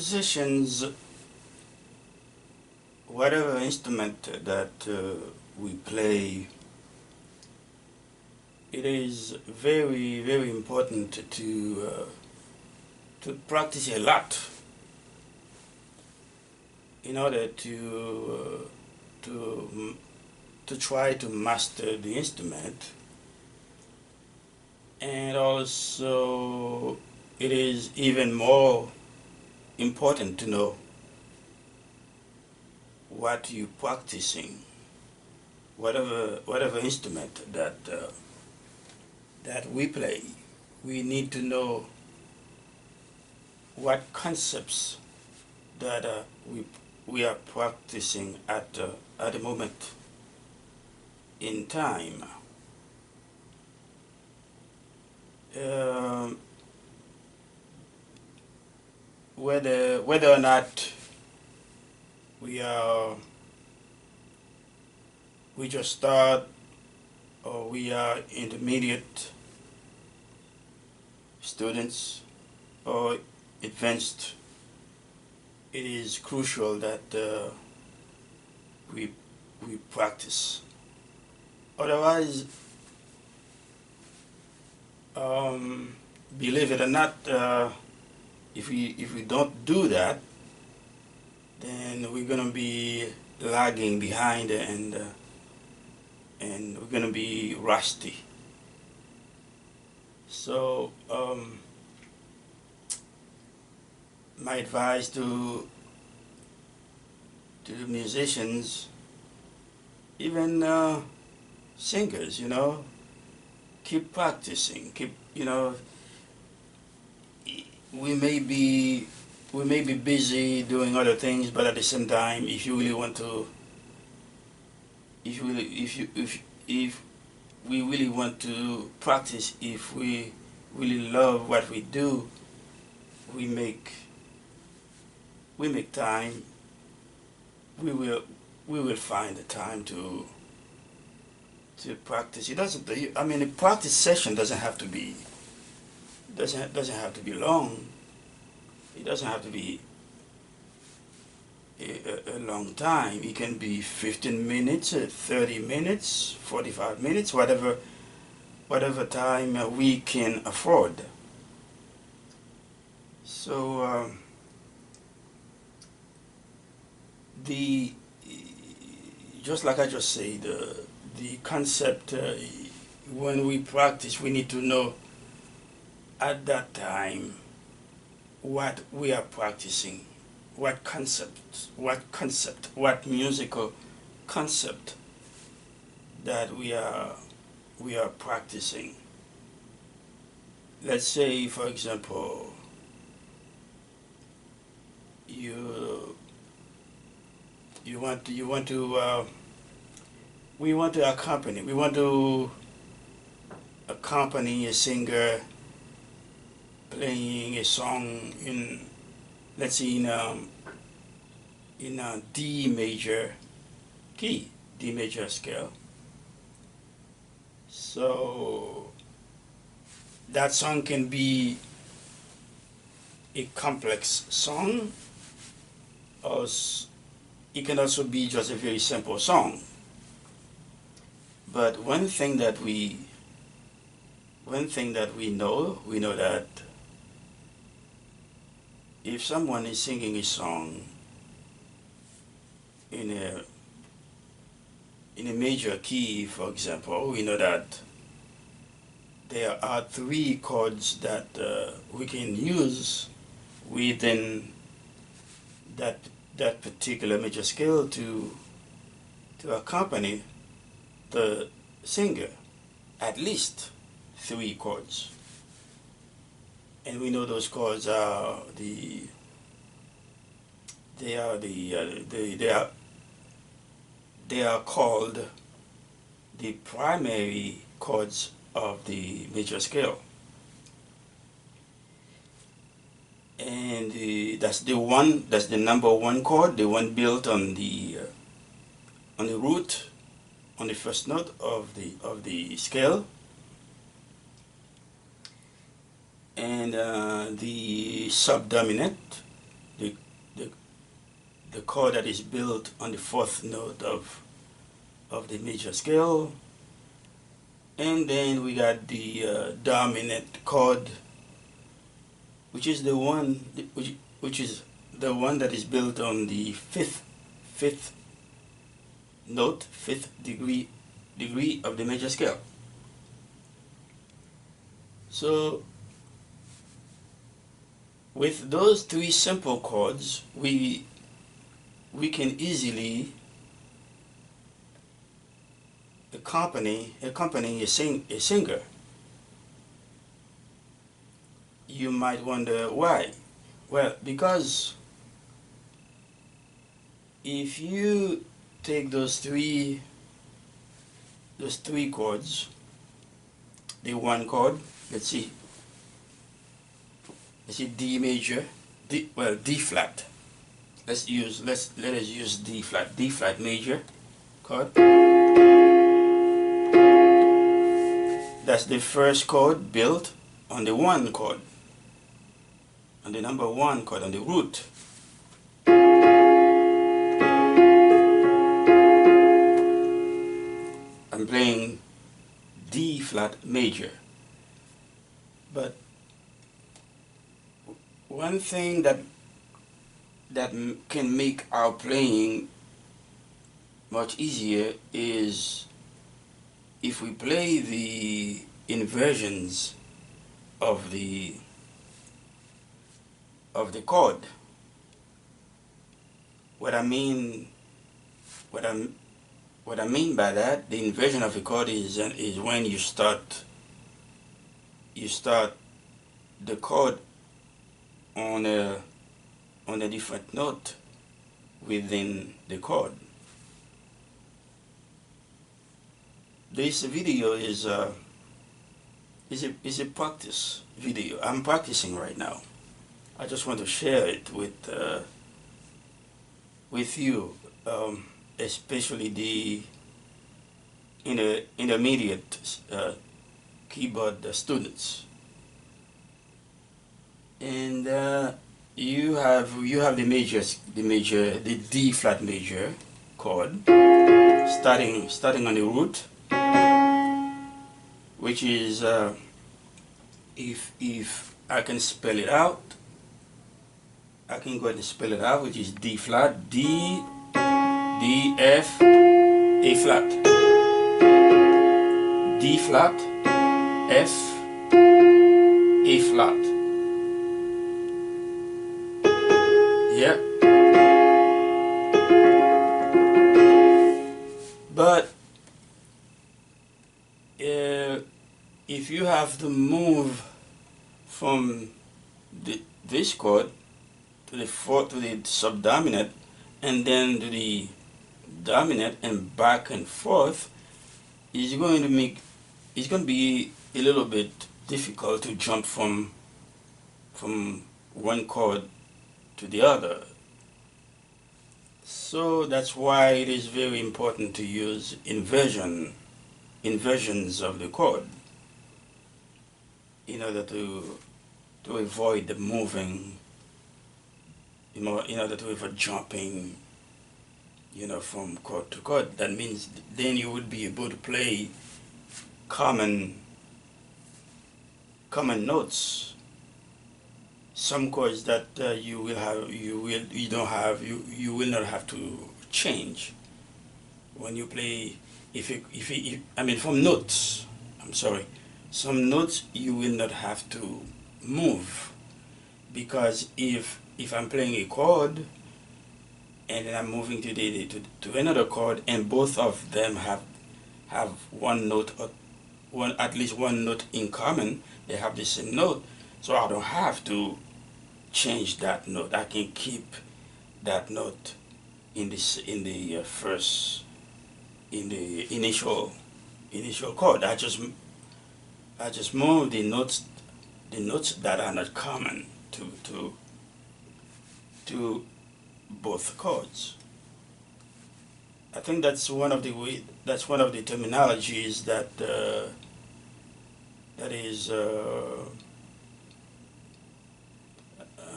musicians, whatever instrument that we play, it is very, very important to practice a lot in order to try to master the instrument. And also it is even more important to know what you're practicing, whatever instrument that we play. We need to know what concepts that we are practicing at the moment in time. Whether or not we just start or we are intermediate students or advanced, it is crucial that we practice. Otherwise, believe it or not, if we don't do that, then we're gonna be lagging behind, and we're gonna be rusty. So my advice to the musicians, even singers, keep practicing. We may be busy doing other things, but at the same time, if you really want to, if we really want to practice, if we really love what we do, we make time. We will find the time to practice. It doesn't. I mean, a practice session doesn't have to be long. It doesn't have to be a long time. It can be 15 minutes, 30 minutes, 45 minutes, whatever time we can afford. So just like I just said, the concept, when we practice, we need to know at that time what we are practicing, what musical concept that we are practicing. Let's say, for example, we want to accompany a singer playing a song in, let's say, in a D major key, D major scale. So that song can be a complex song, or it can also be just a very simple song. But one thing that we know that if someone is singing a song in a major key, for example, we know that there are 3 chords that we can use within that particular major scale to accompany the singer. At least 3 chords. And we know those chords are they are called the primary chords of the major scale. And that's the number 1 chord, the one built on the root, on the first note of the scale. And the subdominant, the the chord that is built on the fourth note of the major scale, and then we got the dominant chord, which is the one which is the one that is built on the fifth note, fifth degree of the major scale. So with those three simple chords, we can easily accompany a singer. You might wonder why. Well, because if you take those three chords, the one chord, let's see D major, D flat. Let us use D flat major chord. That's the first chord built on the one chord, on the number one chord, on the root. I'm playing D flat major. But one thing that can make our playing much easier is if we play the inversions of the chord. What I mean by that, the inversion of the chord is when you start the chord on a different note within the chord. This video is a practice video. I'm practicing right now. I just want to share it with you, especially the intermediate keyboard students. And you have the D flat major chord, starting on the root, which is if I can spell it out, I can go ahead and spell it out, which is D flat, D, F, A flat, D flat, F, A flat. Yeah. But if you have to move from this chord to the subdominant, and then to the dominant, and back and forth, it's going to be a little bit difficult to jump from one chord to the other. So that's why it is very important to use inversions of the chord in order to avoid the moving, in order to avoid jumping, from chord to chord. That means then you would be able to play common notes. Some chords that you will not have to change when you play. From notes. I'm sorry. Some notes you will not have to move, because if I'm playing a chord and then I'm moving to another chord, and both of them have one note, or at least one note in common, they have the same note, so I don't have to change that note. I can keep that note in the initial chord. I just move the notes that are not common to both chords. I think that's one of the terminologies that is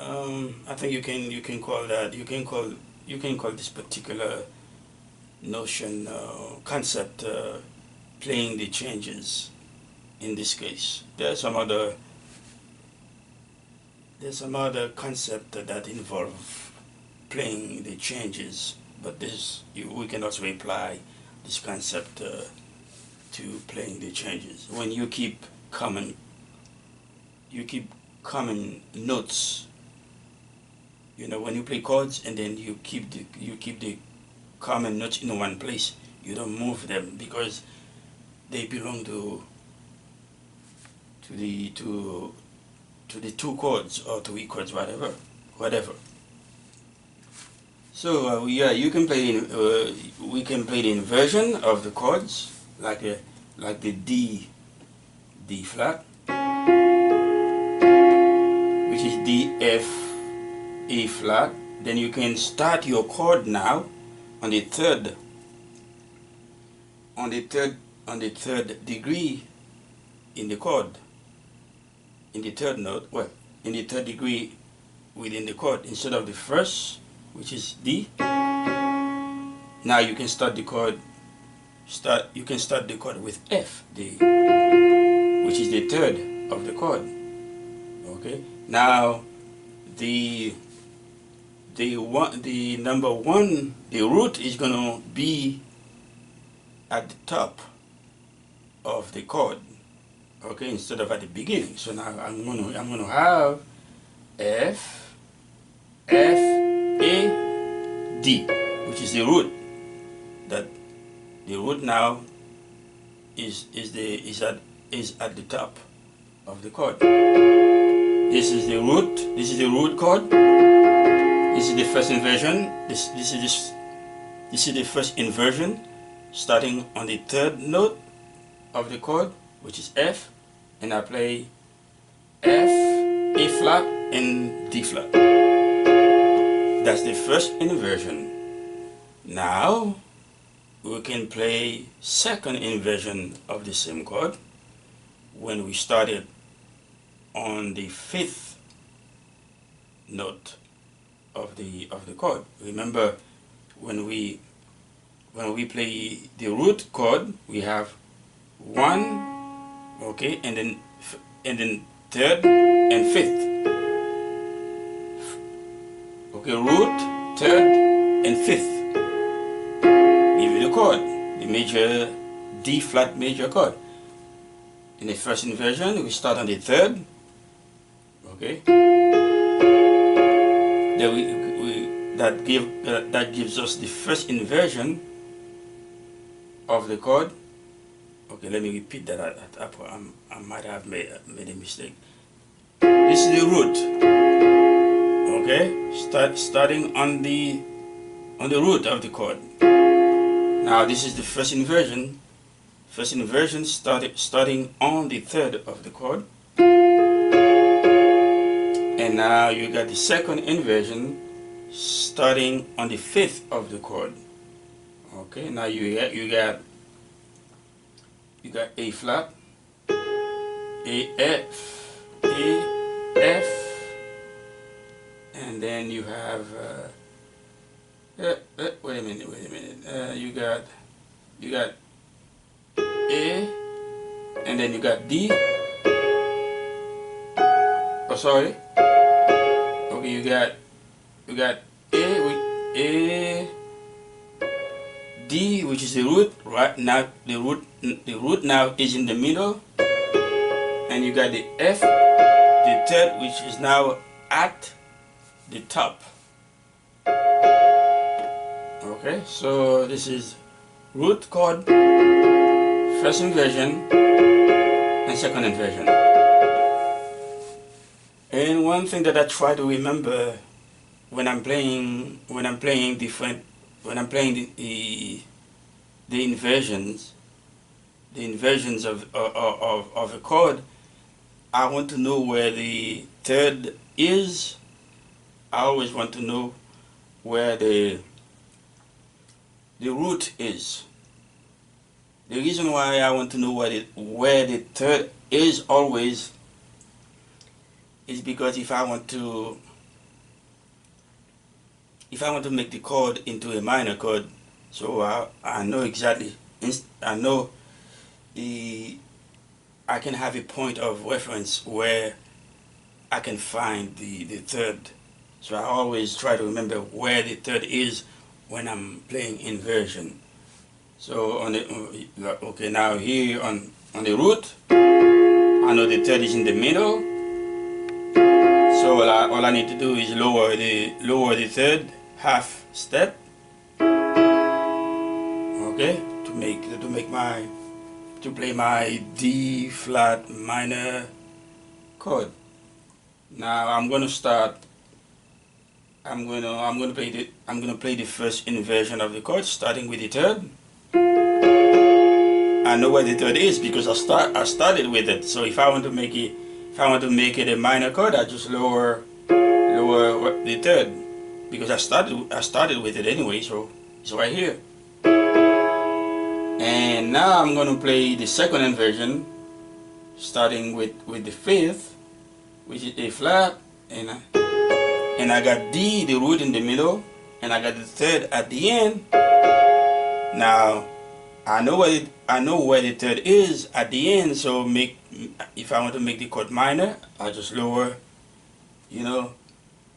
I think you can call you can call this particular notion concept playing the changes. In this case, there's some other concept that involve playing the changes, but we can also apply this concept to playing the changes. When you keep common notes, when you play chords and then you keep the common notes in one place, you don't move them because they belong to the two chords or three chords, whatever. So yeah, we can play the inversion of the chords, like the D flat, which is D, F, A flat. Then you can start your chord now on the third degree in the chord, in the third note, in the third degree within the chord, instead of the first, which is D. Now you can start the chord. You can start the chord with F, which is the third of the chord. Okay. Now the number one, the root is gonna be at the top of the chord. Okay, instead of at the beginning. So now I'm gonna have F, A, D, which is the root. That the root now is at the top of the chord. This is the root. This is the root chord. This is the first inversion. This is the first inversion, starting on the third note of the chord, which is F, and I play F, A flat, and D flat. That's the first inversion. Now we can play second inversion of the same chord when we started on the fifth note of the chord. Remember, when we play the root chord, we have 1, okay, and then third and fifth. Okay, root, third, and fifth. Give you the chord, the major D flat major chord. In the first inversion, we start on the third. Okay. Then that gives us the first inversion of the chord. Okay, let me repeat that. I might have made a mistake. This is the root. Okay, starting on the root of the chord. Now this is the first inversion. First inversion starting on the third of the chord. And now you got the second inversion starting on the fifth of the chord. Okay, now you got A flat, A F, A F, and then you have wait a minute. You got A, and then you got D. Oh, sorry. Okay, you got A with A, D, which is the root. Right now, the root now is in the middle, and you got the F, the third, which is now at the top. Okay, so this is root chord, first inversion, and second inversion. And one thing that I try to remember when I'm playing the inversions of a chord, I want to know where the third is. I always want to know where the root is. The reason why I want to know where the third is always is because if I want to if I want to make the chord into a minor chord, so I know exactly, I know I can have a point of reference where I can find the third. So I always try to remember where the third is when I'm playing inversion. So on the okay, now here on the root, I know the third is in the middle. So all I need to do is lower the third half step. Okay, to play my D flat minor chord. Now I'm gonna start. I'm gonna play the first inversion of the chord, starting with the third. I know where the third is because I started with it. So if I want to make it a minor chord, I just lower the third because I started with it anyway. So it's right here. And now I'm gonna play the second inversion, starting with the fifth, which is A flat, and I got D, the root in the middle, and I got the third at the end. Now I know where the third is at the end. So if I want to make the chord minor, I just lower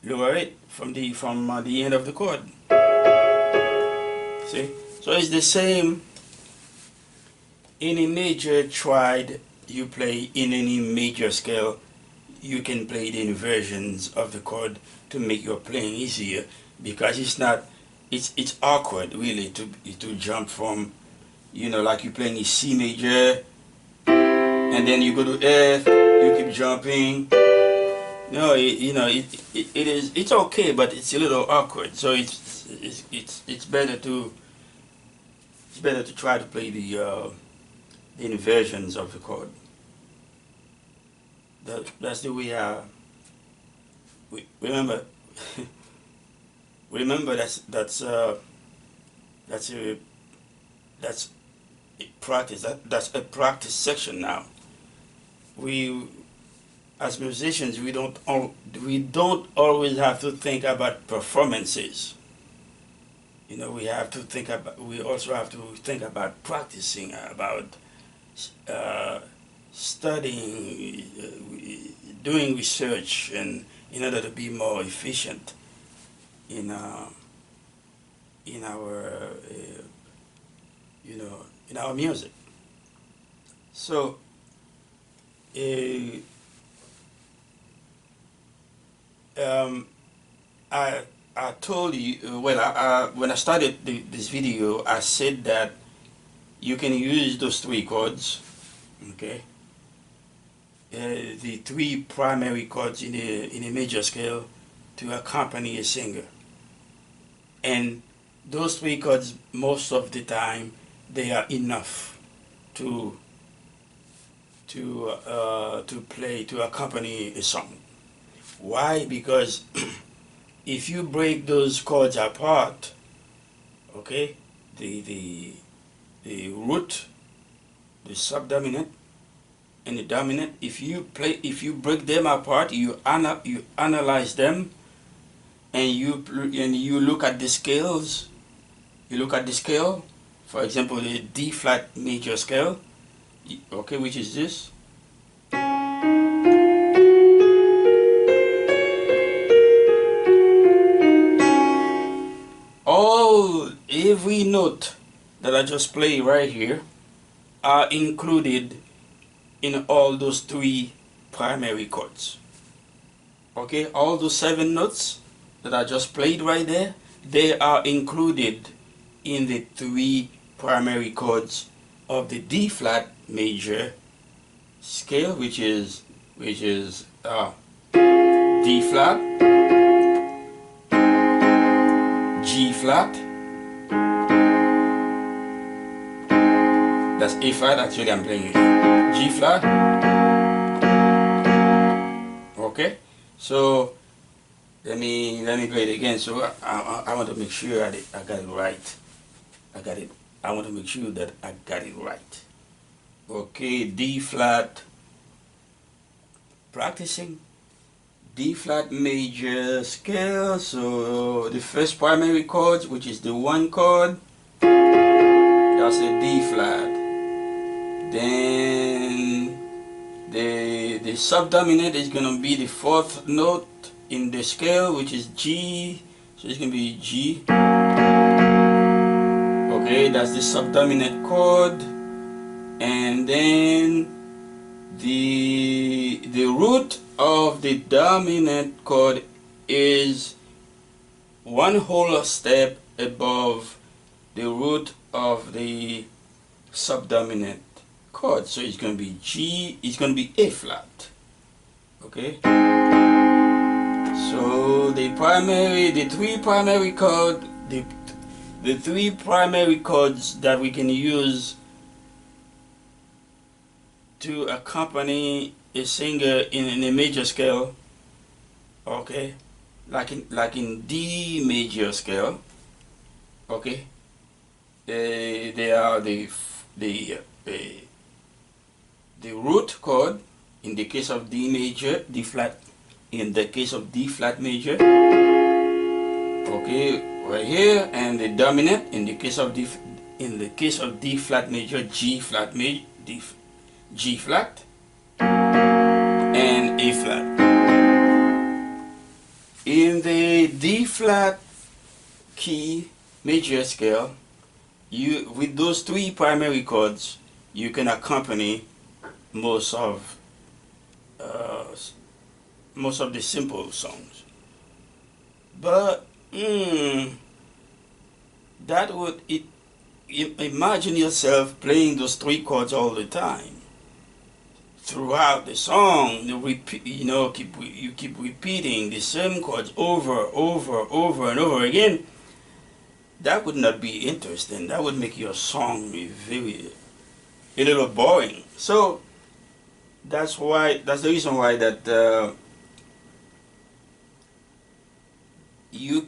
it from the end of the chord. See, so it's the same. Any major triad you play in any major scale, you can play the inversions of the chord to make your playing easier, because it's awkward really to jump from, like you're playing a C major and then you go to F, you keep jumping. No, it's okay, but it's a little awkward. So it's better to try to play the inversions of the chord. That's the way. Remember, remember that's a practice. That's a practice section now. We, as musicians, we don't always have to think about performances. We also have to think about practicing, about studying, doing research, and in order to be more efficient in in our in our music. So I told you, when I started this video, I said that you can use those three chords, okay, the three primary chords in a major scale to accompany a singer. And those three chords, most of the time, they are enough to accompany a song. Why? Because if you break those chords apart, okay, the root, the subdominant, and the dominant, if you break them apart, you analyze them, and you look at the scales. You look at the scale, for example, the D flat major scale, okay, which is this. Every note that I just play right here are included in all those three primary chords. Okay, all those 7 notes that I just played right there, they are included in the 3 primary chords of the D flat major scale, which is D flat, G flat, that's A flat. Actually I'm playing it, G flat. Okay, so let me play it again. So I want to make sure I got it right. I want to make sure that I got it right. Okay, D flat, practicing D flat major scale. So the first primary chord, which is the 1 chord, that's a D flat. Then the subdominant is gonna be the 4th note in the scale, which is G. So it's gonna be G. Okay, that's the subdominant chord. And then the root of the dominant chord is 1 whole step above the root of the subdominant chord. So it's going to be G, it's going to be A flat. Okay? So the three primary chords, the 3 primary chords that we can use to accompany a singer in a major scale, okay, like in D major scale, okay, they are the root chord in the case of D major, D flat in the case of D flat major, okay, right here, and the dominant in the case of D flat major, G flat major, G flat, and A flat. In the D flat key major scale, with those 3 primary chords, you can accompany most of the simple songs. But that would imagine yourself playing those 3 chords all the time. Throughout the song, you keep repeating the same chords over and over again. That would not be interesting. That would make your song a little boring. So that's the reason why that we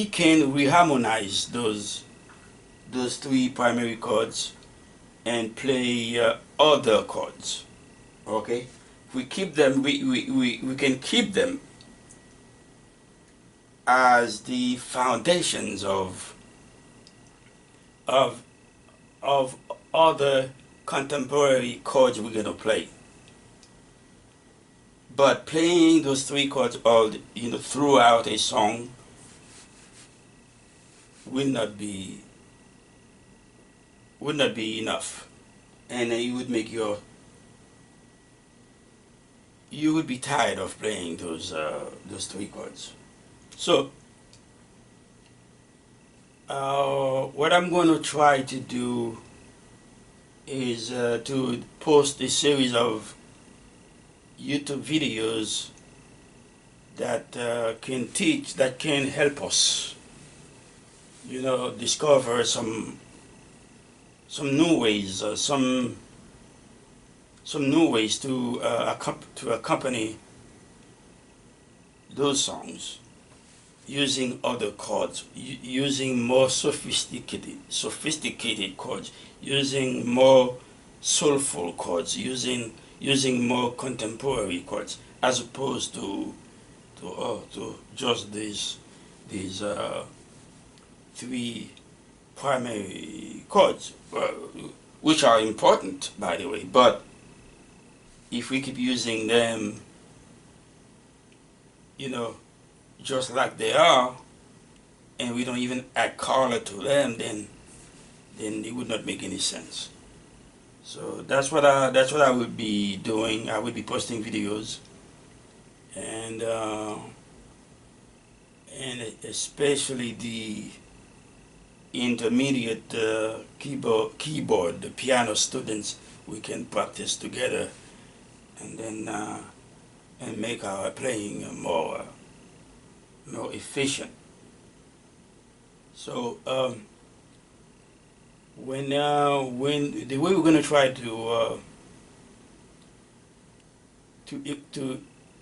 can reharmonize those 3 primary chords and play other chords. Okay, we keep them. We can keep them as the foundations of other contemporary chords we're gonna play. But playing those 3 chords all throughout a song will not be enough, and you would be tired of playing those 3 chords. So what I'm going to try to do is to post a series of YouTube videos that can help us, discover some new ways, some new ways to accompany those songs using other chords, using more sophisticated chords, using more soulful chords, using more contemporary chords, as opposed to just these 3 primary chords, which are important, by the way. But if we keep using them, just like they are, and we don't even add color to them, then it would not make any sense. So that's what I would be doing. I would be posting videos, and especially the intermediate keyboard, the piano students, we can practice together, and then and make our playing more efficient. So when the way we're going to try to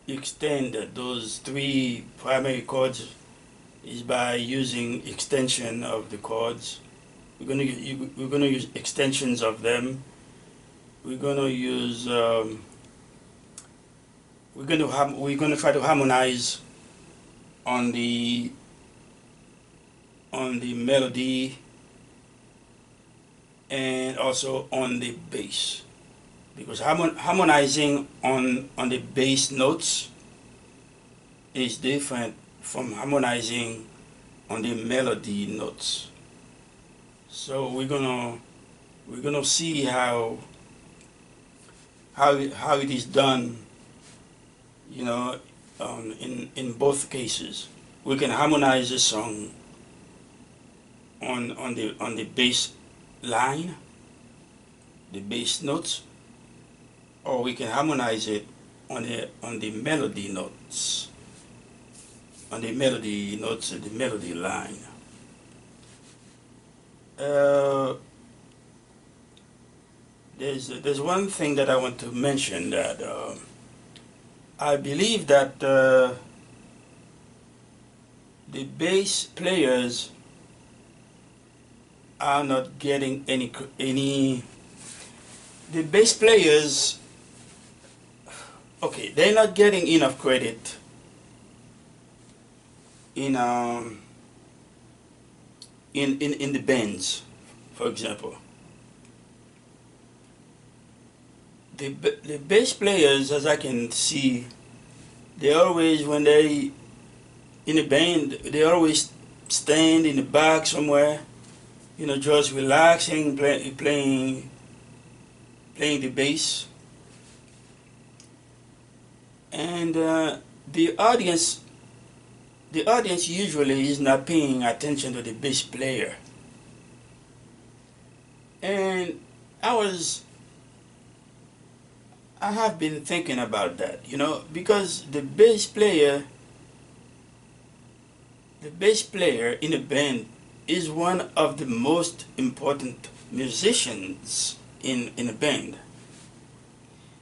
extend those 3 primary chords is by using extension of the chords. We're going to use extensions of them. We're going to use we're going to try to harmonize on the melody and also on the bass, because harmonizing on the bass notes is different from harmonizing on the melody notes. So we're gonna see how it is done, you know, in both cases. We can harmonize a song on the bass line, the bass notes, or we can harmonize it on the melody notes, the melody line. Uh, there's one thing that I want to mention, that I believe that the bass players are not getting any. The bass players, okay, they're not getting enough credit in in the bands, for example. The bass players, as I can see, they always, when they in a band, they always stand in the back somewhere, just relaxing, playing the bass, and the audience, usually is not paying attention to the bass player. And I have been thinking about that, because the bass player in a band is one of the most important musicians in a band,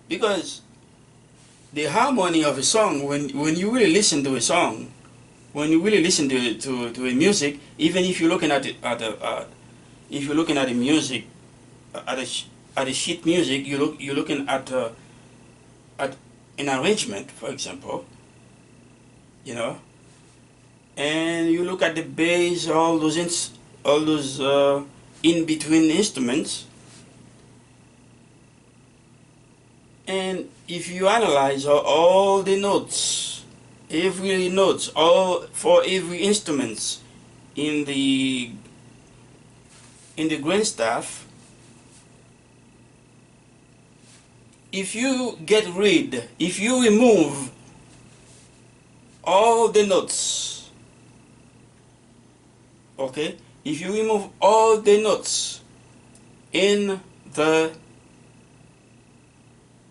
because the harmony of a song, when you really listen to a song, when you really listen to a music, even if you're looking if you're looking at the music, at the sheet music, you're looking at an arrangement, for example, and you look at the bass, all those in between instruments, and if you analyze all the notes, all for every instruments in the grain staff, if you remove all the notes, okay, if you remove all the notes in the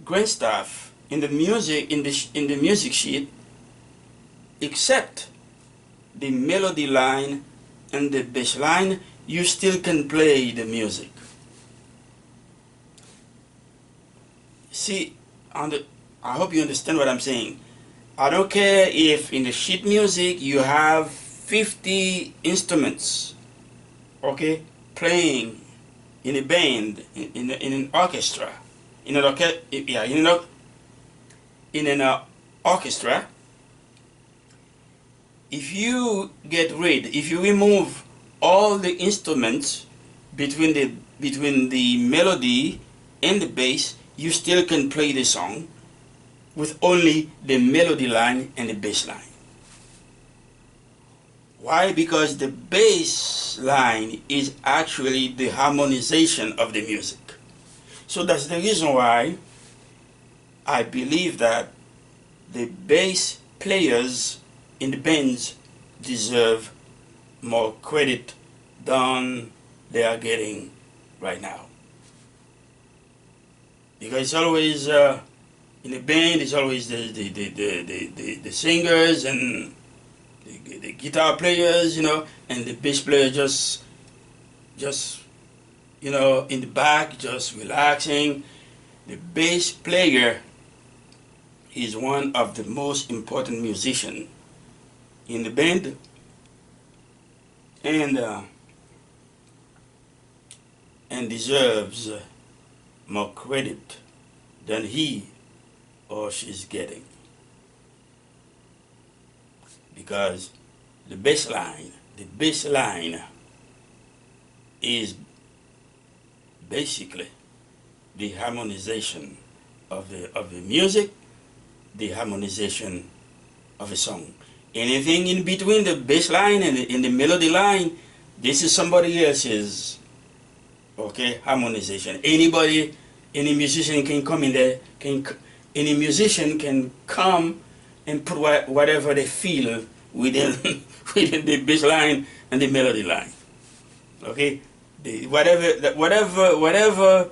grain staff, in the music sheet, except the melody line and the bass line, you still can play the music. See, I hope you understand what I'm saying. I don't care if in the sheet music you have 50 instruments, okay, playing in a band, in an orchestra, in an orchestra. If you remove all the instruments between the melody and the bass, you still can play the song with only the melody line and the bass line. Why? Because the bass line is actually the harmonization of the music. So that's the reason why I believe that the bass players in the bands deserve more credit than they are getting right now. Because it's always in a band, it's always the singers and the guitar players, and the bass player just in the back, just relaxing. The bass player is one of the most important musicians in the band, and deserves more credit than he or she's getting. because the bass line is basically the harmonization of the music, the harmonization of a song. Anything in between the bass line and the melody line, this is somebody else's, okay, harmonization. Any musician can come in there, any musician can come and put whatever they feel within within the bass line and the melody line. Okay, whatever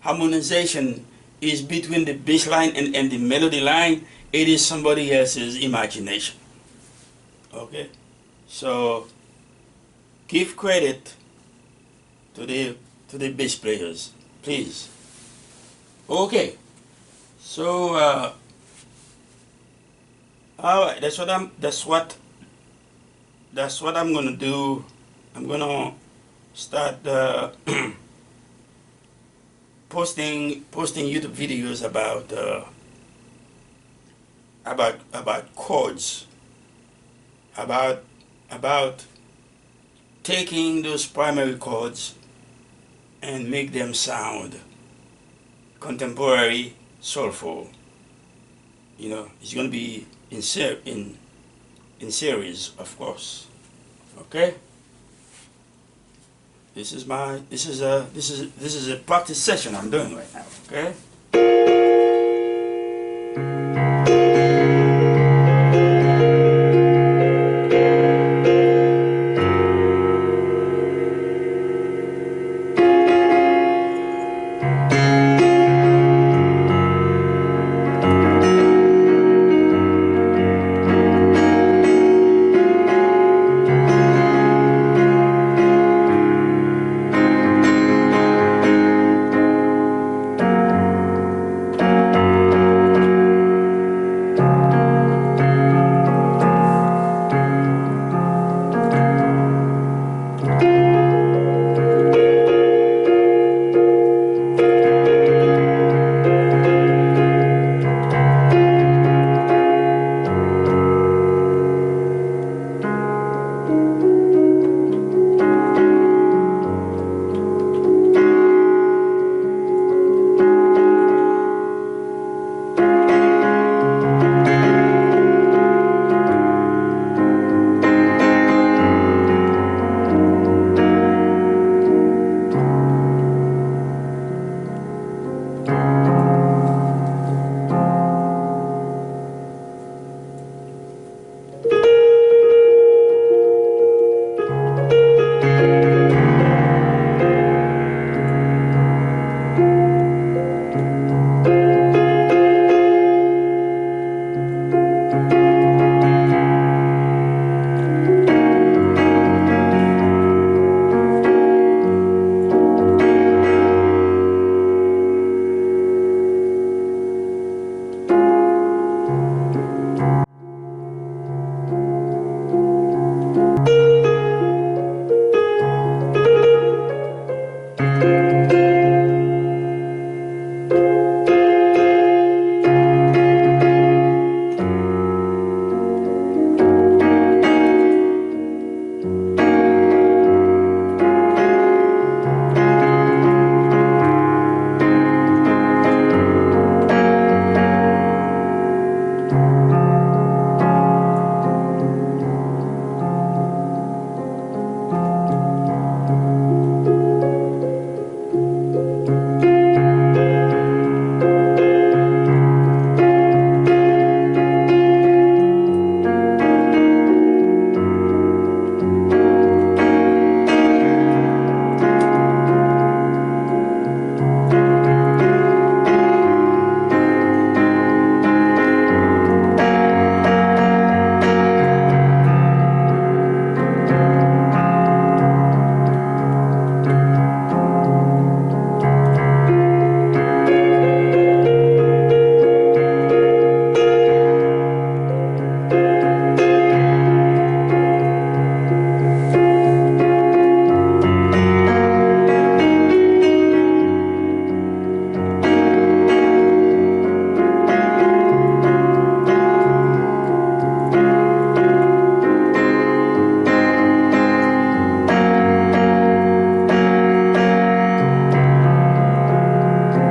harmonization is between the bass line and the melody line, it is somebody else's imagination. Okay, so give credit to the bass players, please. Okay, so all right, that's what I'm gonna do. I'm gonna start posting YouTube videos about chords, about taking those primary chords and make them sound contemporary, soulful. You know, it's going to be in series, of course. Okay. This is a practice session I'm doing right now. Okay.